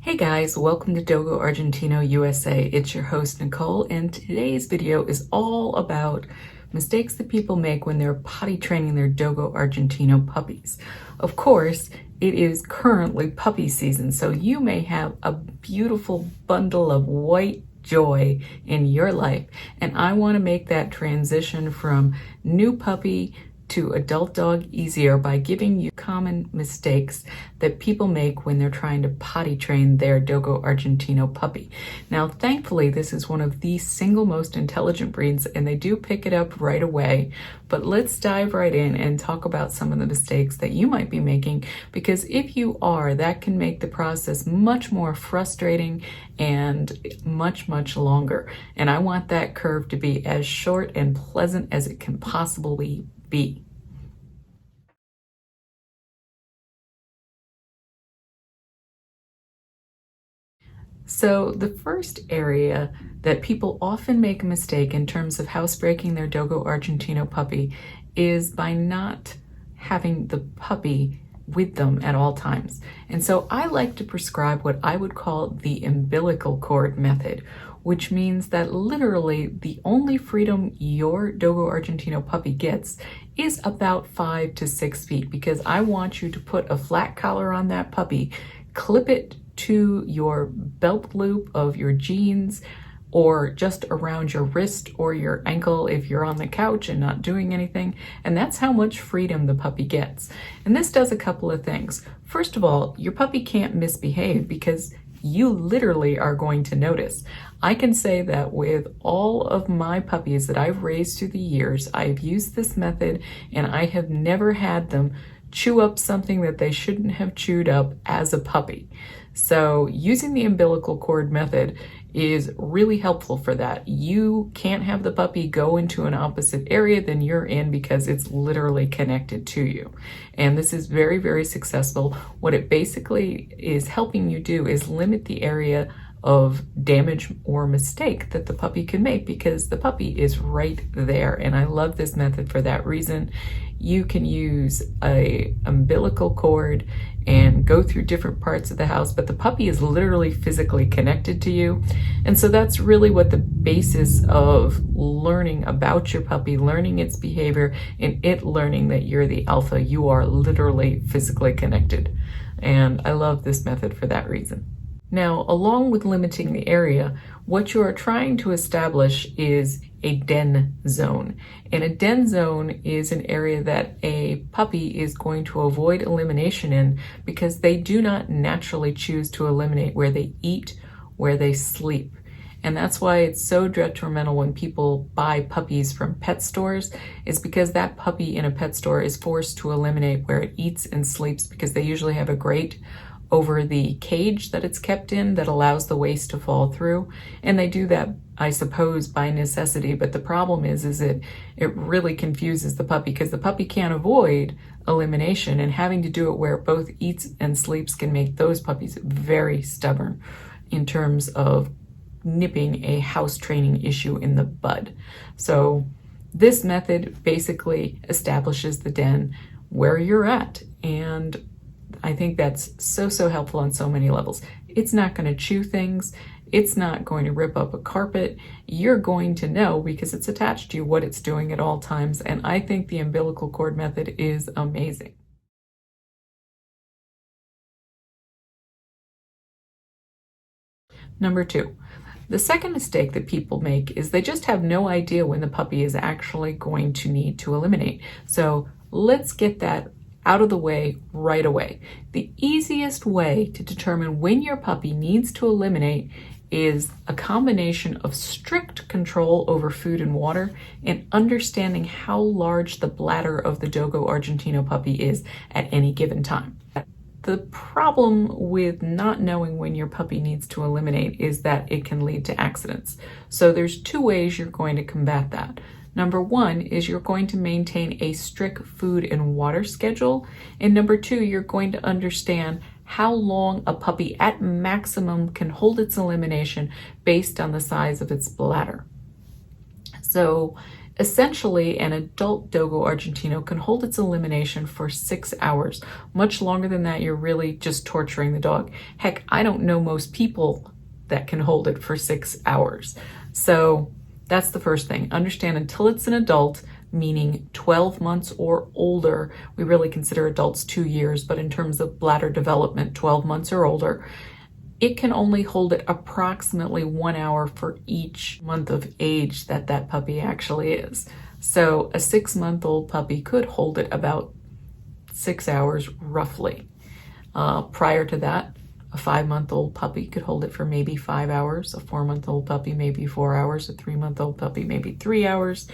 Hey guys, welcome to Dogo Argentino USA. It's your host Nicole, and today's video is all about mistakes that people make when they're potty training their Dogo Argentino puppies. Of course, it is currently puppy season, so you may have a beautiful bundle of white joy in your life, and I want to make that transition from new puppy to adult dog easier by giving you common mistakes that people make when they're trying to potty train their Dogo Argentino puppy. Now, thankfully, this is one of the single most intelligent breeds and they do pick it up right away. But let's dive right in and talk about some of the mistakes that you might be making, because if you are, that can make the process much more frustrating and much longer. And I want that curve to be as short and pleasant as it can possibly be. So the first area that people often make a mistake in terms of housebreaking their Dogo Argentino puppy is by not having the puppy with them at all times. And so I like to prescribe what I would call the umbilical cord method, which means that literally the only freedom your Dogo Argentino puppy gets is about 5 to 6 feet, because I want you to put a flat collar on that puppy, clip it to your belt loop of your jeans, or just around your wrist or your ankle if you're on the couch and not doing anything. And that's how much freedom the puppy gets. And this does a couple of things. First of all, your puppy can't misbehave because you literally are going to notice. I can say that with all of my puppies that I've raised through the years, I've used this method and I have never had them chew up something that they shouldn't have chewed up as a puppy. So using the umbilical cord method is really helpful for that. You can't have the puppy go into an opposite area than you're in because it's literally connected to you. And this is very successful. What it basically is helping you do is limit the area of damage or mistake that the puppy can make, because the puppy is right there. And I love this method for that reason. You can use a umbilical cord and go through different parts of the house, but the puppy is literally physically connected to you. And so that's really what the basis of learning about your puppy, learning its behavior, and it learning that you're the alpha. You are literally physically connected. And I love this method for that reason. Now, along with limiting the area, what you are trying to establish is a den zone. And a den zone is an area that a puppy is going to avoid elimination in, because they do not naturally choose to eliminate where they eat, where they sleep. And that's why it's so detrimental when people buy puppies from pet stores, is because that puppy in a pet store is forced to eliminate where it eats and sleeps, because they usually have a grate over the cage that it's kept in that allows the waste to fall through. And they do that, I suppose, by necessity. But the problem is it really confuses the puppy, because the puppy can't avoid elimination, and having to do it where it both eats and sleeps can make those puppies very stubborn in terms of nipping a house training issue in the bud. So this method basically establishes the den where you're at, and I think that's so helpful on so many levels. It's not going to chew things. It's not going to rip up a carpet. You're going to know, because it's attached to you, what it's doing at all times. And I think the umbilical cord method is amazing. Number 2, the second mistake that people make is they just have no idea when the puppy is actually going to need to eliminate. So let's get that out of the way right away. The easiest way to determine when your puppy needs to eliminate is a combination of strict control over food and water and understanding how large the bladder of the Dogo Argentino puppy is at any given time. The problem with not knowing when your puppy needs to eliminate is that it can lead to accidents. So there's 2 ways you're going to combat that. Number 1 is you're going to maintain a strict food and water schedule. And number 2, you're going to understand how long a puppy at maximum can hold its elimination based on the size of its bladder. So Essentially, an adult Dogo Argentino can hold its elimination for 6 hours. Much longer than that, you're really just torturing the dog. Heck, I don't know most people that can hold it for 6 hours. So that's the first thing. Understand until it's an adult, meaning 12 months or older, we really consider adults 2 years, but in terms of bladder development, 12 months or older, it can only hold it approximately 1 hour for each month of age that that puppy actually is. So a 6-month-old puppy could hold it about 6 hours roughly. Prior to that, a 5-month-old puppy could hold it for maybe 5 hours, a 4-month-old puppy maybe 4 hours, a 3-month-old puppy maybe 3 hours,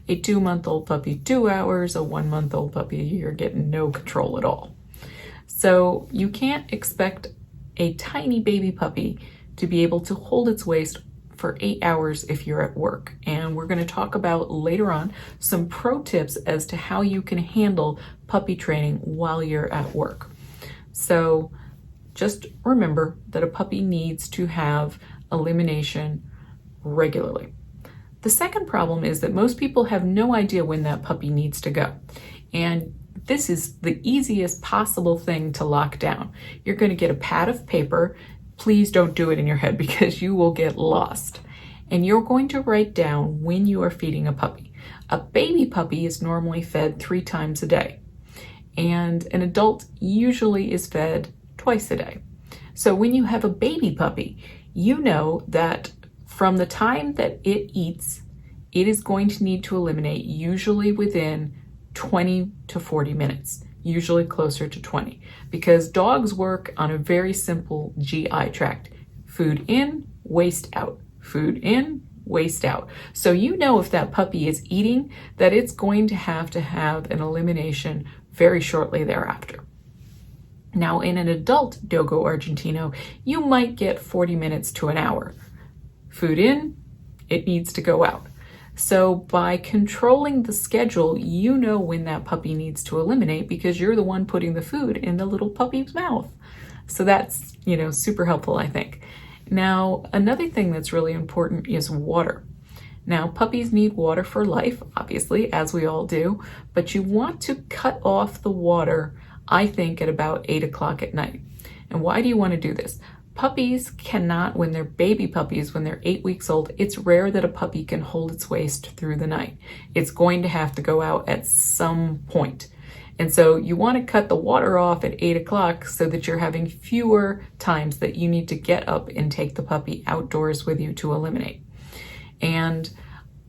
a 2-month-old puppy 2 hours, a 1-month-old puppy, you're getting no control at all. So you can't expect a tiny baby puppy to be able to hold its waist for 8 hours if you're at work. And we're going to talk about later on some pro tips as to how you can handle puppy training while you're at work. So just remember that a puppy needs to have elimination regularly. The second problem is that most people have no idea when that puppy needs to go. And this is the easiest possible thing to lock down. You're going to get a pad of paper. Please don't do it in your head because you will get lost. And you're going to write down when you are feeding a puppy. A baby puppy is normally fed 3 times a day. And an adult usually is fed twice a day. So when you have a baby puppy, you know that from the time that it eats, it is going to need to eliminate usually within 20 to 40 minutes, usually closer to 20, because dogs work on a very simple GI tract. Food in, waste out, food in, waste out. So you know if that puppy is eating that it's going to have an elimination very shortly thereafter. Now in an adult Dogo Argentino, you might get 40 minutes to an hour. Food in, it needs to go out. So by controlling the schedule, you know when that puppy needs to eliminate because you're the one putting the food in the little puppy's mouth. So that's, super helpful, I think. Now, another thing that's really important is water. Now, puppies need water for life, obviously, as we all do, but you want to cut off the water, I think, at about 8 o'clock at night. And why do you want to do this? Puppies cannot, when they're baby puppies, when they're 8 weeks old, it's rare that a puppy can hold its waist through the night. It's going to have to go out at some point. And so you want to cut the water off at 8 o'clock so that you're having fewer times that you need to get up and take the puppy outdoors with you to eliminate. And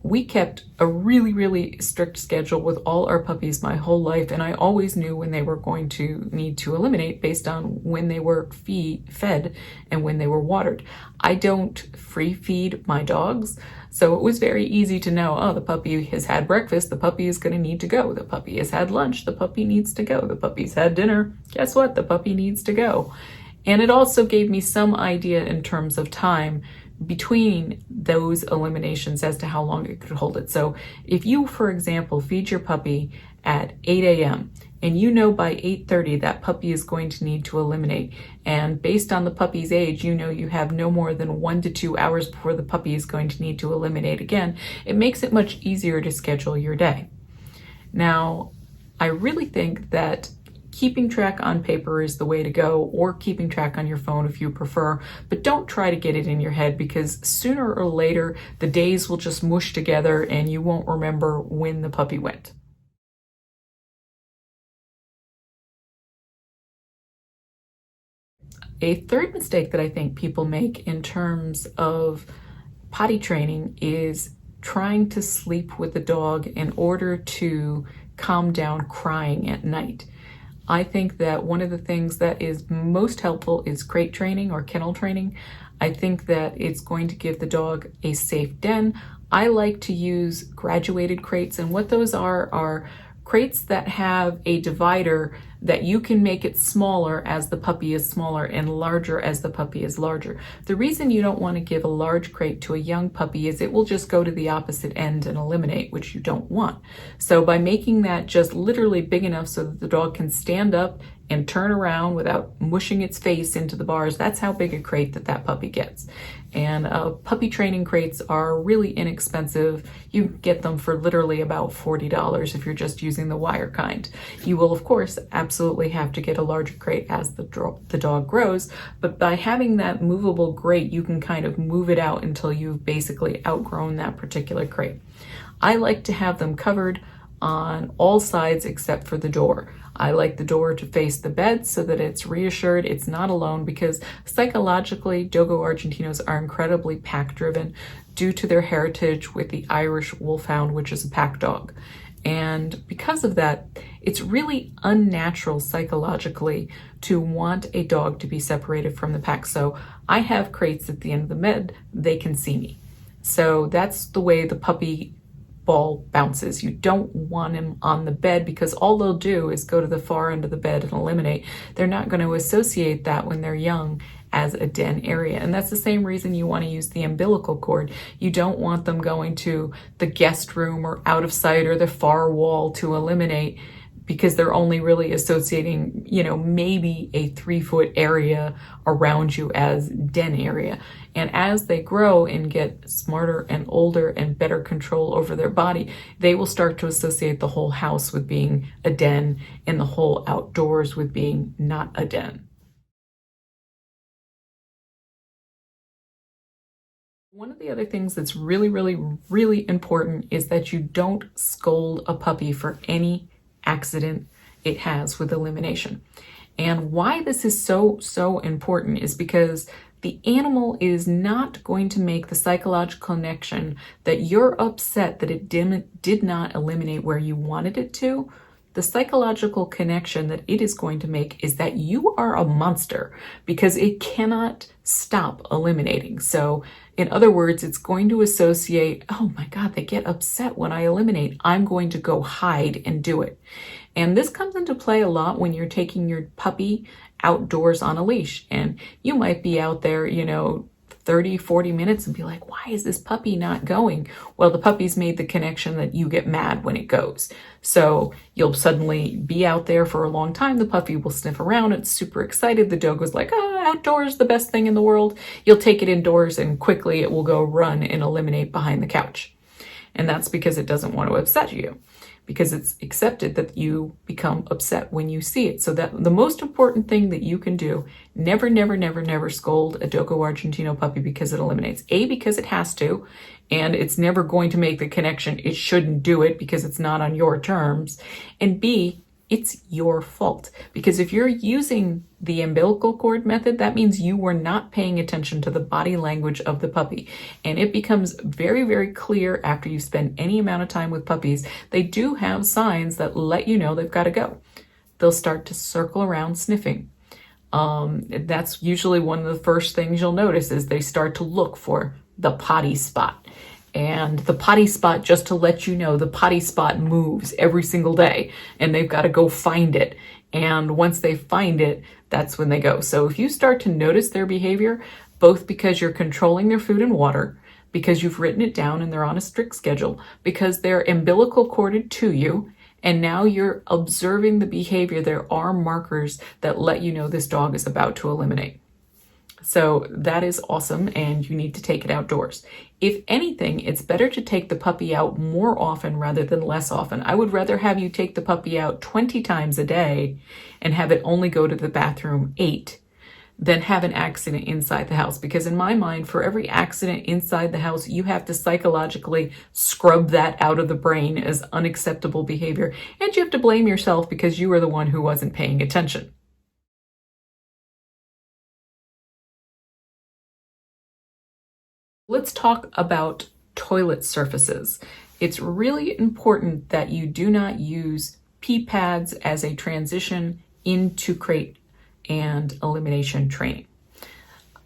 we kept a really, really strict schedule with all our puppies my whole life, and I always knew when they were going to need to eliminate based on when they were fed and when they were watered. I don't free feed my dogs, so it was very easy to know, oh, the puppy has had breakfast, the puppy is going to need to go. The puppy has had lunch, the puppy needs to go. The puppy's had dinner, guess what? The puppy needs to go. And it also gave me some idea in terms of time between those eliminations as to how long it could hold it. So if you, for example, feed your puppy at 8 a.m. and you know by 8:30 that puppy is going to need to eliminate, and based on the puppy's age, you know you have no more than 1 to 2 hours before the puppy is going to need to eliminate again, it makes it much easier to schedule your day. Now, I really think that keeping track on paper is the way to go, or keeping track on your phone if you prefer, but don't try to get it in your head because sooner or later the days will just mush together and you won't remember when the puppy went. A third mistake that I think people make in terms of potty training is trying to sleep with the dog in order to calm down crying at night. I think that one of the things that is most helpful is crate training or kennel training. I think that it's going to give the dog a safe den. I like to use graduated crates, and what those are crates that have a divider that you can make it smaller as the puppy is smaller and larger as the puppy is larger. The reason you don't want to give a large crate to a young puppy is it will just go to the opposite end and eliminate, which you don't want. So by making that just literally big enough so that the dog can stand up and turn around without mushing its face into the bars. That's how big a crate that puppy gets. And puppy training crates are really inexpensive. You get them for literally about $40 if you're just using the wire kind. You will, of course, absolutely have to get a larger crate as the dog grows, but by having that movable crate, you can kind of move it out until you've basically outgrown that particular crate. I like to have them covered on all sides except for the door. I like the door to face the bed so that it's reassured it's not alone, because psychologically, Dogo Argentinos are incredibly pack driven due to their heritage with the Irish Wolfhound, which is a pack dog. And because of that, it's really unnatural psychologically to want a dog to be separated from the pack. So I have crates at the end of the bed, they can see me. So that's the way the puppy ball bounces. You don't want him on the bed, because all they'll do is go to the far end of the bed and eliminate. They're not going to associate that when they're young as a den area. And that's the same reason you want to use the umbilical cord. You don't want them going to the guest room or out of sight or the far wall to eliminate, because they're only really associating, maybe a 3-foot area around you as den area. And as they grow and get smarter and older and better control over their body, they will start to associate the whole house with being a den and the whole outdoors with being not a den. One of the other things that's really, really, really important is that you don't scold a puppy for any accident it has with elimination. And why this is so important is because the animal is not going to make the psychological connection that you're upset that it did not eliminate where you wanted it to. The psychological connection that it is going to make is that you are a monster, because it cannot stop eliminating. So in other words, it's going to associate, oh my God, they get upset when I eliminate. I'm going to go hide and do it. And this comes into play a lot when you're taking your puppy outdoors on a leash, and you might be out there, 30, 40 minutes and be like, why is this puppy not going? Well, the puppy's made the connection that you get mad when it goes. So you'll suddenly be out there for a long time. The puppy will sniff around. It's super excited. The dogo's like, outdoors, the best thing in the world. You'll take it indoors and quickly it will go run and eliminate behind the couch. And that's because it doesn't want to upset you, because it's accepted that you become upset when you see it. So that the most important thing that you can do, never, never, never, never scold a Dogo Argentino puppy because it eliminates. A, because it has to, and it's never going to make the connection it shouldn't do it because it's not on your terms. And B, it's your fault. Because if you're using the umbilical cord method, that means you were not paying attention to the body language of the puppy. And it becomes very, very clear after you spend any amount of time with puppies, they do have signs that let you know they've got to go. They'll start to circle around sniffing. That's usually one of the first things you'll notice, is they start to look for the potty spot. And the potty spot, just to let you know, the potty spot moves every single day and they've got to go find it. And once they find it, that's when they go. So if you start to notice their behavior, both because you're controlling their food and water, because you've written it down and they're on a strict schedule, because they're umbilical corded to you, and now you're observing the behavior, there are markers that let you know this dog is about to eliminate. So that is awesome, and you need to take it outdoors. If anything, it's better to take the puppy out more often rather than less often. I would rather have you take the puppy out 20 times a day and have it only go to the bathroom 8 than have an accident inside the house. Because in my mind, for every accident inside the house, you have to psychologically scrub that out of the brain as unacceptable behavior. And you have to blame yourself because you were the one who wasn't paying attention. Let's talk about toilet surfaces. It's really important that you do not use pee pads as a transition into crate and elimination training.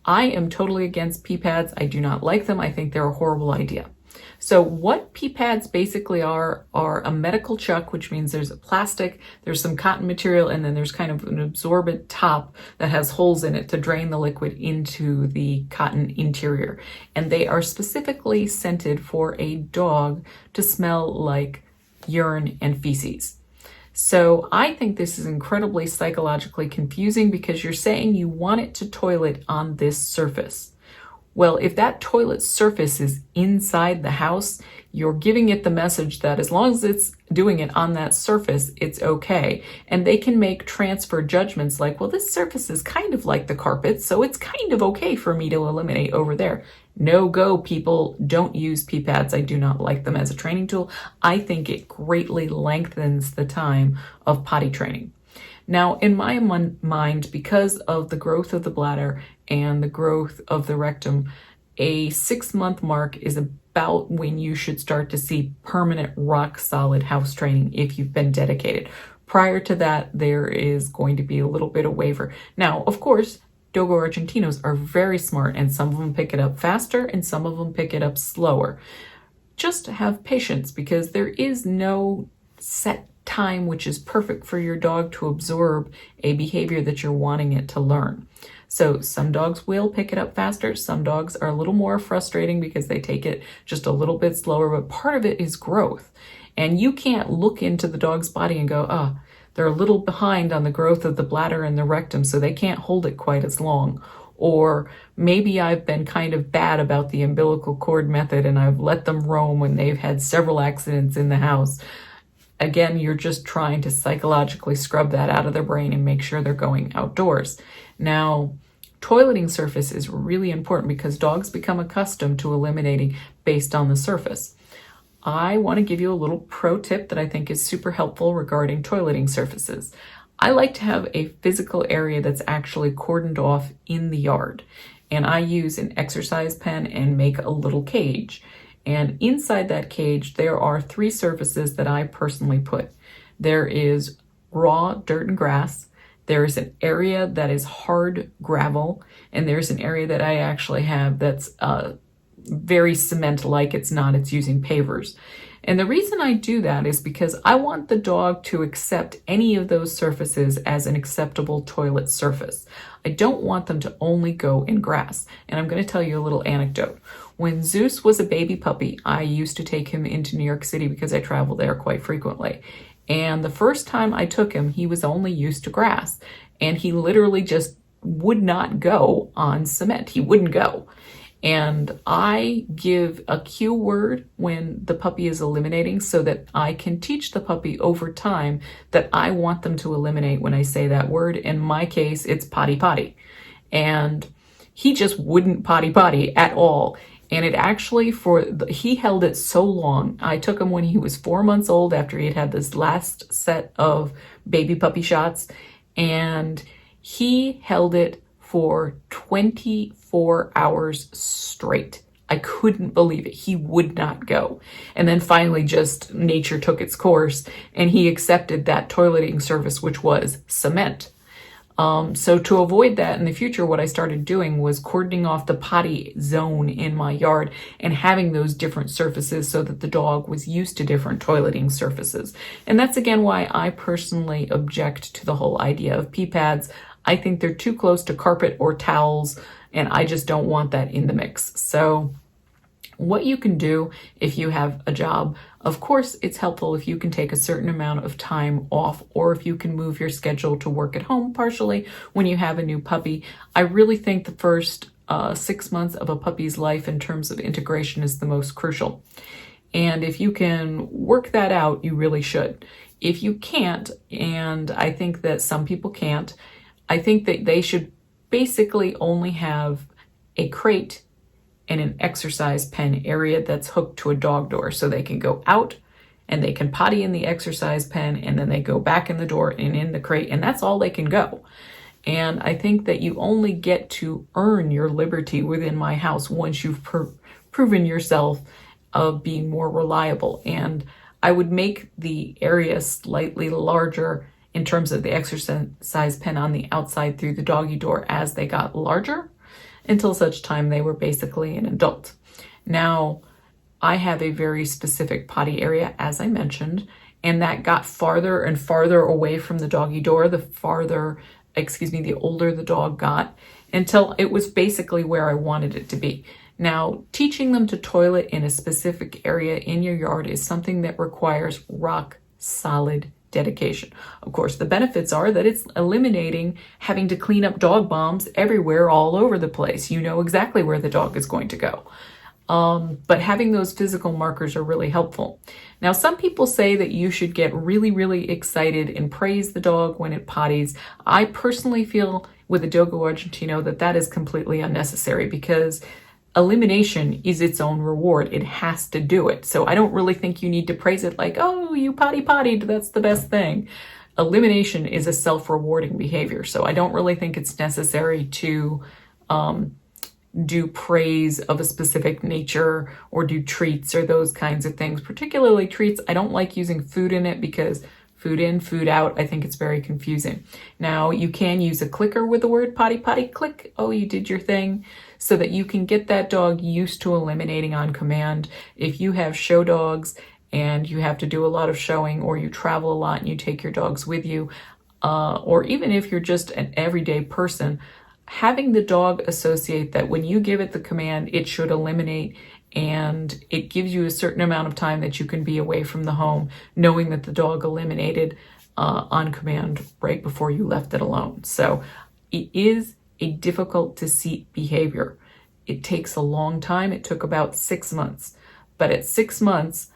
I am totally against pee pads. I do not like them. I think they're a horrible idea. So what pee pads basically are a medical chuck, which means there's a plastic, there's some cotton material, and then there's kind of an absorbent top that has holes in it to drain the liquid into the cotton interior. And they are specifically scented for a dog to smell like urine and feces. So I think this is incredibly psychologically confusing because you're saying you want it to toilet on this surface. Well, if that toilet surface is inside the house, you're giving it the message that as long as it's doing it on that surface, it's okay. And they can make transfer judgments like, well, this surface is kind of like the carpet, so it's kind of okay for me to eliminate over there. No go, people. Don't use pee pads. I do not like them as a training tool. I think it greatly lengthens the time of potty training. Now, in my mind, because of the growth of the bladder and the growth of the rectum, a 6-month mark is about when you should start to see permanent rock solid house training if you've been dedicated. Prior to that, there is going to be a little bit of waiver. Now, of course, Dogo Argentinos are very smart, and some of them pick it up faster and some of them pick it up slower. Just have patience, because there is no set time which is perfect for your dog to absorb a behavior that you're wanting it to learn. So some dogs will pick it up faster. Some dogs are a little more frustrating because they take it just a little bit slower, but part of it is growth. And you can't look into the dog's body and go, oh, they're a little behind on the growth of the bladder and the rectum, so they can't hold it quite as long. Or maybe I've been kind of bad about the umbilical cord method and I've let them roam when they've had several accidents in the house. Again, you're just trying to psychologically scrub that out of their brain and make sure they're going outdoors. Now, toileting surface is really important because dogs become accustomed to eliminating based on the surface. I want to give you a little pro tip that I think is super helpful regarding toileting surfaces. I like to have a physical area that's actually cordoned off in the yard. And I use an exercise pen and make a little cage. And inside that cage, there are 3 surfaces that I personally put. There is raw dirt and grass. There is an area that is hard gravel. And there's an area that I actually have that's very cement-like. It's not, it's using pavers. And the reason I do that is because I want the dog to accept any of those surfaces as an acceptable toilet surface. I don't want them to only go in grass. And I'm going to tell you a little anecdote. When Zeus was a baby puppy, I used to take him into New York City because I travel there quite frequently. And the first time I took him, he was only used to grass. And he literally just would not go on cement. He wouldn't go. And I give a cue word when the puppy is eliminating so that I can teach the puppy over time that I want them to eliminate when I say that word. In my case, it's potty potty. And he just wouldn't potty potty at all. And it actually, he held it so long. I took him when he was 4 months old after he had had this last set of baby puppy shots. And he held it for 24 hours straight. I couldn't believe it. He would not go. And then finally just nature took its course and he accepted that toileting surface, which was cement. So to avoid that in the future, what I started doing was cordoning off the potty zone in my yard and having those different surfaces so that the dog was used to different toileting surfaces. And that's again why I personally object to the whole idea of pee pads. I think they're too close to carpet or towels, and I just don't want that in the mix. So what you can do if you have a job, of course, it's helpful if you can take a certain amount of time off or if you can move your schedule to work at home partially when you have a new puppy. I really think the first 6 months of a puppy's life in terms of integration is the most crucial. And if you can work that out, you really should. If you can't, and I think that some people can't, I think that they should basically only have a crate and an exercise pen area that's hooked to a dog door so they can go out and they can potty in the exercise pen and then they go back in the door and in the crate and that's all they can go. And I think that you only get to earn your liberty within my house once you've proven yourself of being more reliable. And I would make the area slightly larger in terms of the exercise pen on the outside through the doggy door as they got larger until such time they were basically an adult. Now, I have a very specific potty area, as I mentioned, and that got farther and farther away from the doggy door the older the dog got, until it was basically where I wanted it to be. Now, teaching them to toilet in a specific area in your yard is something that requires rock solid dedication. Of course, the benefits are that it's eliminating having to clean up dog bombs everywhere all over the place. You know exactly where the dog is going to go. But having those physical markers are really helpful. Now, some people say that you should get really, really excited and praise the dog when it potties. I personally feel with a Dogo Argentino that that is completely unnecessary, because elimination is its own reward. It has to do it. So I don't really think you need to praise it like, oh, you pottied, that's the best thing. Elimination is a self-rewarding behavior. So I don't really think it's necessary to do praise of a specific nature or do treats or those kinds of things. Particularly treats, I don't like using food in it, because food in, food out, I think it's very confusing. Now, you can use a clicker with the word potty, click, oh, you did your thing, so that you can get that dog used to eliminating on command. If you have show dogs and you have to do a lot of showing, or you travel a lot and you take your dogs with you, or even if you're just an everyday person, having the dog associate that when you give it the command, it should eliminate, and it gives you a certain amount of time that you can be away from the home, knowing that the dog eliminated on command right before you left it alone. So it is a difficult to seat behavior. It takes a long time. It took about 6 months. But at 6 months,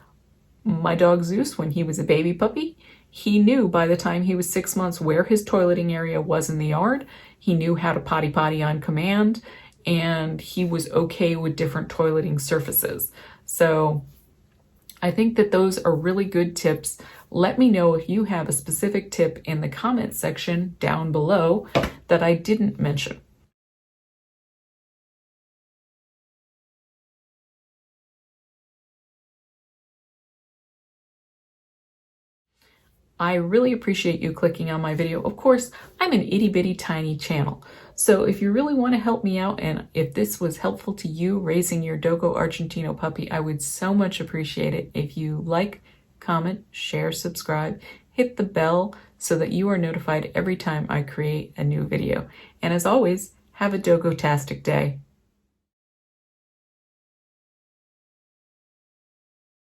my dog Zeus, when he was a baby puppy, he knew by the time he was 6 months where his toileting area was in the yard. He knew how to potty on command, and he was okay with different toileting surfaces. So I think that those are really good tips. Let me know if you have a specific tip in the comment section down below that I didn't mention. I really appreciate you clicking on my video. Of course, I'm an itty bitty tiny channel. So if you really want to help me out, and if this was helpful to you raising your Dogo Argentino puppy, I would so much appreciate it if you like, comment, share, subscribe, hit the bell so that you are notified every time I create a new video. And as always, have a Dogo-tastic day.